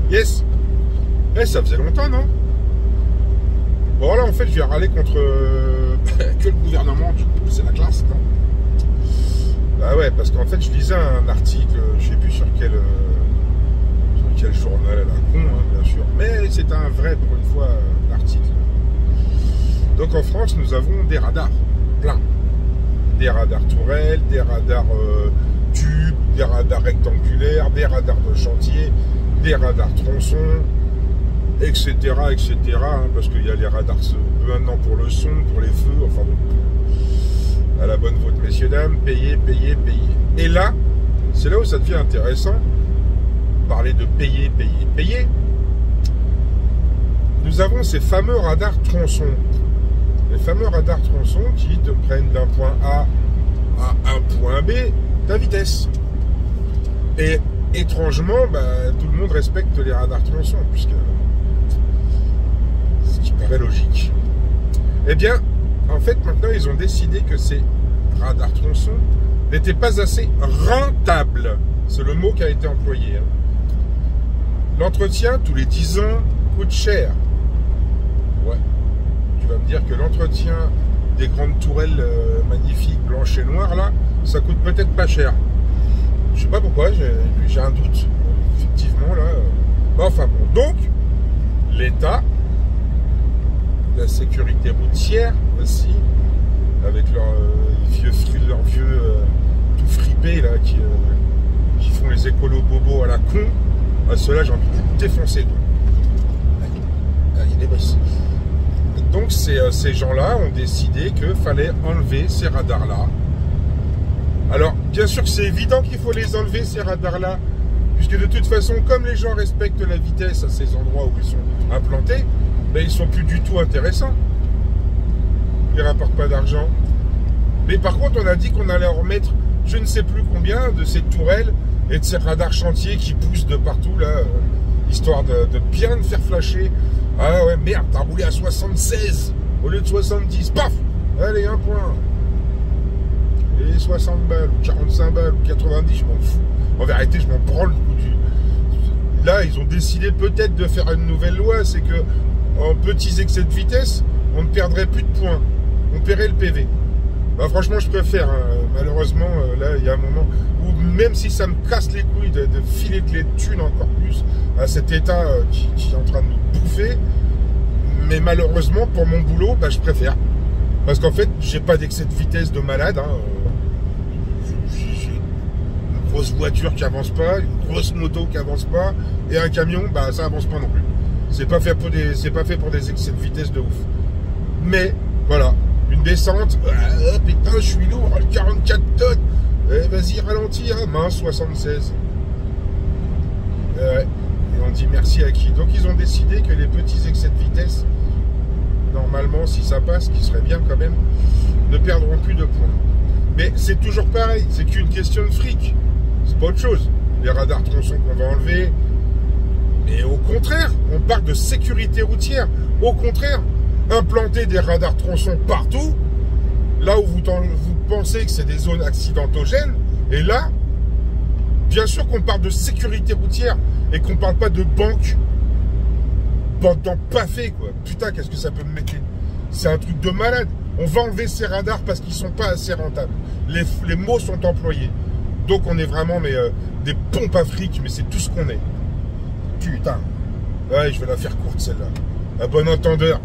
Yes. Eh, ça faisait longtemps, non? Bon, là, en fait, je viens râler contre que le gouvernement, du coup, c'est la classe, non? Bah ouais, parce qu'en fait, je lisais un article, je sais plus sur quel journal, à la con, hein, bien sûr, mais c'est un vrai, pour une fois, article. Donc, en France, nous avons des radars, plein. Des radars tourelles, des radars tubes, des radars rectangulaires, des radars de chantier, des radars tronçons, etc., etc., hein, parce qu'il y a les radars maintenant pour le son, pour les feux, enfin bon. À la bonne vôtre, messieurs, dames, payez, payez, payez. Et là, c'est là où ça devient intéressant, parler de payer, payer, payer. Nous avons ces fameux radars tronçons. Les fameux radars tronçons qui te prennent d'un point A à un point B ta vitesse. Et étrangement, bah, tout le monde respecte les radars tronçons, puisque ce qui paraît logique. Eh bien, en fait, maintenant, ils ont décidé que ces radars tronçons n'étaient pas assez rentables. C'est le mot qui a été employé. Hein. L'entretien, tous les 10 ans, coûte cher. Ouais. Tu vas me dire que l'entretien des grandes tourelles magnifiques, blanches et noires, là, ça coûte peut-être pas cher. Je sais pas pourquoi, j'ai un doute. Effectivement, là. Enfin bon. Donc, l'État, la sécurité routière aussi, avec leurs vieux tout fripés là, qui font les écolos bobos à la con, à ceux-là j'ai envie de les défoncer. Il y a des bosses. Donc ces gens-là ont décidé qu'il fallait enlever ces radars-là. Alors, bien sûr que c'est évident qu'il faut les enlever, ces radars-là, puisque de toute façon, comme les gens respectent la vitesse à ces endroits où ils sont implantés, ben, ils sont plus du tout intéressants. Ils rapportent pas d'argent. Mais par contre, on a dit qu'on allait en remettre je ne sais plus combien de ces tourelles et de ces radars chantiers qui poussent de partout, là, histoire de bien me faire flasher. Ah ouais, merde, t'as roulé à 76 au lieu de 70. Paf! Allez, un point. Et 60 balles, ou 45 balles, ou 90, je m'en fous. En vérité, je m'en branle. Là, ils ont décidé peut-être de faire une nouvelle loi, c'est que en petits excès de vitesse, on ne perdrait plus de points. On paierait le PV. Bah, franchement, je préfère. Hein. Malheureusement, là, il y a un moment où, même si ça me casse les couilles de filer de les thunes encore plus à cet état qui est en train de nous bouffer, mais malheureusement, pour mon boulot, bah, je préfère. Parce qu'en fait, j'ai pas d'excès de vitesse de malade. Hein. J'ai une grosse voiture qui avance pas, une grosse moto qui avance pas, et un camion, bah, ça avance pas non plus. C'est pas fait pour des excès de vitesse de ouf. Mais, voilà, une descente, putain, je suis lourd, 44 tonnes, vas-y, ralentis, hein, mince, 76. Et on dit merci à qui? Donc, ils ont décidé que les petits excès de vitesse, normalement, si ça passe, qui serait bien quand même, ne perdront plus de points. Mais c'est toujours pareil, c'est qu'une question de fric. C'est pas autre chose. Les radars tronçons qu'on va enlever. Mais au contraire, on parle de sécurité routière. Au contraire, implanter des radars tronçons partout, là où vous pensez que c'est des zones accidentogènes, et là, bien sûr qu'on parle de sécurité routière et qu'on parle pas de banque. Bande d'empaffés, quoi. Putain, qu'est-ce que ça peut me mettre? C'est un truc de malade. On va enlever ces radars parce qu'ils sont pas assez rentables. Les mots sont employés. Donc on est vraiment des pompes à fric, mais c'est tout ce qu'on est. Putain. Ouais, je vais la faire courte celle-là. À bon entendeur.